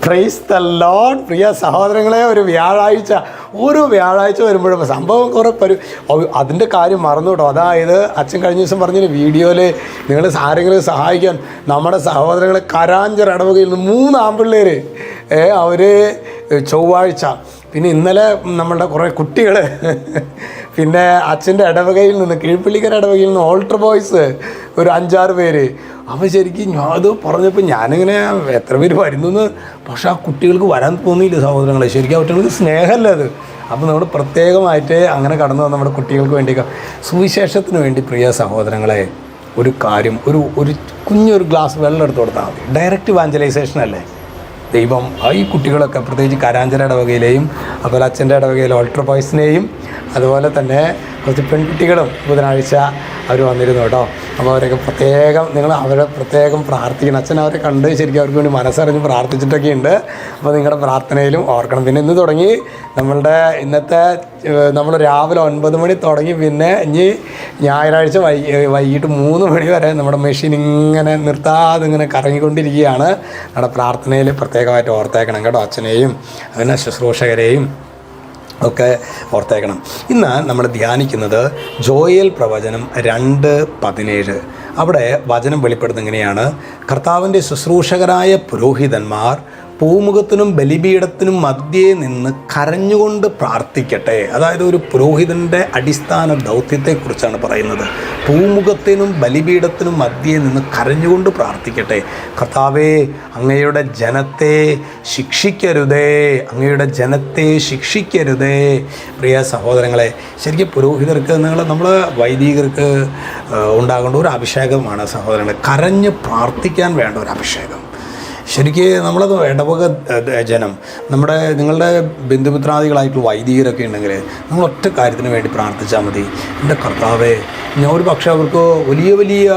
Praise the Lord. പ്രിയ സഹോദരങ്ങളെ, ഒരു വ്യാഴാഴ്ച വരുമ്പോഴും സംഭവം കുറേ അതിൻ്റെ കാര്യം മറന്നു കേട്ടോ. അതായത് അച്ഛൻ കഴിഞ്ഞ ദിവസം പറഞ്ഞൊരു വീഡിയോയിൽ നിങ്ങൾ ആരെങ്കിലും സഹായിക്കാൻ നമ്മുടെ സഹോദരങ്ങളെ കരാഞ്ചർ ഇടവകയിൽ നിന്ന് 3 ആൺപിള്ളേർ അവർ ചൊവ്വാഴ്ച, പിന്നെ ഇന്നലെ നമ്മളുടെ കുറേ കുട്ടികൾ, പിന്നെ അച്ഛൻ്റെ ഇടവകയിൽ നിന്ന് കീഴ്പ്പള്ളിക്കര ഇടവകയിൽ നിന്ന് ഓൾട്ടർ ബോയ്സ് ഒരു 5-6 പേര്. അപ്പോൾ ശരിക്കും ഞാൻ അത് പറഞ്ഞപ്പോൾ ഞാനിങ്ങനെ എത്ര പേര് വരുന്നു, പക്ഷേ ആ കുട്ടികൾക്ക് വരാൻ തോന്നിയില്ല സഹോദരങ്ങളെ. ശരിക്കും കുട്ടികൾക്ക് സ്നേഹമല്ല അത്. അപ്പോൾ നമ്മൾ പ്രത്യേകമായിട്ട് അങ്ങനെ കടന്നു വന്ന നമ്മുടെ കുട്ടികൾക്ക് വേണ്ടി സുവിശേഷത്തിന് വേണ്ടി പ്രിയ സഹോദരങ്ങളെ ഒരു കാര്യം, ഒരു കുഞ്ഞൊരു ഗ്ലാസ് വെള്ളം എടുത്ത് കൊടുത്താൽ മതി. ഡയറക്റ്റ് ഇവാഞ്ചലൈസേഷൻ അല്ലേ ദൈവം. ഈ കുട്ടികളൊക്കെ പ്രത്യേകിച്ച് കരാഞ്ചര ഇടവകയിലെയും അതുപോലെ അച്ഛൻ്റെ ഇടവകയിലെ ഓൾട്ടർ ബോയ്സിനെയും അതുപോലെ തന്നെ കുറച്ച് പെൺകുട്ടികളും ബുധനാഴ്ച അവർ വന്നിരുന്നു കേട്ടോ. അപ്പോൾ അവരൊക്കെ നിങ്ങൾ അവരെ പ്രത്യേകം പ്രാർത്ഥിക്കണം. അച്ഛൻ അവരെ കണ്ട് ശരിക്കും അവർക്ക് വേണ്ടി മനസ്സറിഞ്ഞ് പ്രാർത്ഥിച്ചിട്ടൊക്കെ ഉണ്ട്. അപ്പോൾ നിങ്ങളുടെ പ്രാർത്ഥനയിലും ഓർക്കണം. പിന്നെ ഇന്ന് തുടങ്ങി ഇന്നത്തെ നമ്മൾ രാവിലെ 9 മണി തുടങ്ങി, പിന്നെ ഇനി ഞായറാഴ്ച വൈകിട്ട് 3 മണി വരെ നമ്മുടെ മെഷീൻ ഇങ്ങനെ നിർത്താതെ ഇങ്ങനെ കറങ്ങിക്കൊണ്ടിരിക്കുകയാണ്. നമ്മുടെ പ്രാർത്ഥനയിൽ പ്രത്യേകമായിട്ട് ഓർത്തേക്കണം കേട്ടോ. അച്ഛനെയും അങ്ങനെ ശുശ്രൂഷകരെയും ഒക്കെ ഓർത്തേക്കണം. ഇന്ന് നമ്മൾ ധ്യാനിക്കുന്നത് ജോയേൽ പ്രവചനം 2:17. അവിടെ വചനം വെളിപ്പെടുന്നത് എങ്ങനെയാണ്? കർത്താവിൻ്റെ ശുശ്രൂഷകരായ പുരോഹിതന്മാർ പൂമുഖത്തിനും ബലിപീഠത്തിനും മധ്യേ നിന്ന് കരഞ്ഞുകൊണ്ട് പ്രാർത്ഥിക്കട്ടെ. അതായത് ഒരു പുരോഹിതൻ്റെ അടിസ്ഥാന ദൗത്യത്തെക്കുറിച്ചാണ് പറയുന്നത്. പൂമുഖത്തിനും ബലിപീഠത്തിനും മധ്യേ നിന്ന് കരഞ്ഞുകൊണ്ട് പ്രാർത്ഥിക്കട്ടെ. കർത്താവേ, അങ്ങയുടെ ജനത്തെ ശിക്ഷിക്കരുതേ, അങ്ങയുടെ ജനത്തെ ശിക്ഷിക്കരുതേ. പ്രിയ സഹോദരങ്ങളെ, ശരിക്കും പുരോഹിതർക്ക് നമ്മൾ വൈദികർക്ക് ഉണ്ടാകേണ്ട ഒരു അഭിഷേകമാണ് സഹോദരങ്ങളെ, കരഞ്ഞ് പ്രാർത്ഥിക്കാൻ വേണ്ട ഒരു അഭിഷേകം. ശരിക്കും നമ്മളത് ഇടവക ജനം, നിങ്ങളുടെ ബന്ധുമിത്രാദികളായിട്ടുള്ള വൈദികരൊക്കെ ഉണ്ടെങ്കിൽ നമ്മൾ ഒറ്റ കാര്യത്തിന് വേണ്ടി പ്രാർത്ഥിച്ചാൽ മതി. എൻ്റെ കർത്താവേ, ഞാൻ ഒരു പക്ഷേ അവർക്ക് വലിയ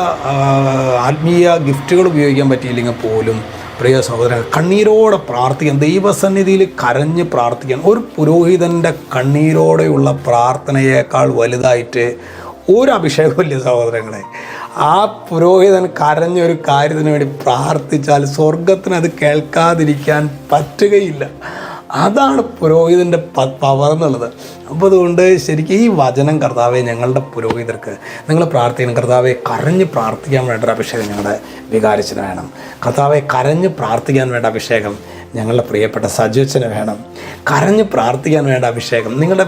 ആത്മീയ ഗിഫ്റ്റുകൾ ഉപയോഗിക്കാൻ പറ്റിയില്ലെങ്കിൽ പോലും പ്രിയ സഹോദരൻ കണ്ണീരോടെ പ്രാർത്ഥിക്കാൻ, ദൈവസന്നിധിയിൽ കരഞ്ഞ് പ്രാർത്ഥിക്കാൻ. ഒരു പുരോഹിതൻ്റെ കണ്ണീരോടെയുള്ള പ്രാർത്ഥനയേക്കാൾ വലുതായിട്ട് ഒരു അഭിഷേകമില്ല സഹോദരങ്ങളെ. ആ പുരോഹിതൻ കരഞ്ഞൊരു കാര്യത്തിന് വേണ്ടി പ്രാർത്ഥിച്ചാൽ സ്വർഗത്തിന് അത് കേൾക്കാതിരിക്കാൻ പറ്റുകയില്ല. അതാണ് പുരോഹിതൻ്റെ പവർ എന്നുള്ളത്. അപ്പോൾ അതുകൊണ്ട് ശരിക്കും ഈ വചനം, കർത്താവെ ഞങ്ങളുടെ പുരോഹിതർക്ക് നിങ്ങൾ പ്രാർത്ഥിക്കണം. കർത്താവെ, കരഞ്ഞ് പ്രാർത്ഥിക്കാൻ വേണ്ട ഒരു അഭിഷേകം ഞങ്ങളുടെ വികാരിച്ചന് വേണം. കർത്താവെ, കരഞ്ഞ് പ്രാർത്ഥിക്കാൻ വേണ്ട അഭിഷേകം ഞങ്ങളുടെ പ്രിയപ്പെട്ട സജുവച്ചന് വേണം. കരഞ്ഞ് പ്രാർത്ഥിക്കാൻ വേണ്ട അഭിഷേകം നിങ്ങളുടെ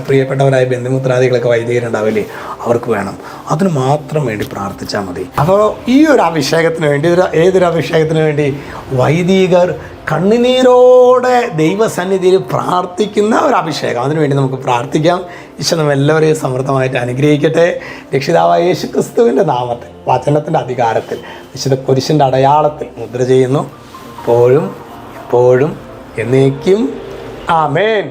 പ്രിയപ്പെട്ടവരായ ബന്ധുമിത്രാദികളൊക്കെ വൈദികരുണ്ടാവില്ലേ, അവർക്ക് വേണം. അതിന് മാത്രം വേണ്ടി പ്രാർത്ഥിച്ചാൽ മതി. അപ്പോൾ ഈ ഒരു അഭിഷേകത്തിന് വേണ്ടി, ഏതൊരു അഭിഷേകത്തിന് വേണ്ടി വൈദികർ കണ്ണുനീരോടെ ദൈവസന്നിധിയിൽ പ്രാർത്ഥിക്കുന്ന ഒരു അഭിഷേകം, അതിനുവേണ്ടി നമുക്ക് പ്രാർത്ഥിക്കാം. ഈശോ നമ്മെല്ലാവരെയും സമൃദ്ധമായിട്ട് അനുഗ്രഹിക്കട്ടെ. രക്ഷിതാവായ യേശു ക്രിസ്തുവിൻ്റെ നാമത്തിൽ, വചനത്തിൻ്റെ അധികാരത്തിൽ, വിശുദ്ധ കുരിശിൻ്റെ അടയാളത്തിൽ മുദ്ര ചെയ്യുന്നു. എപ്പോഴും എന്നേക്കും ആമേൻ.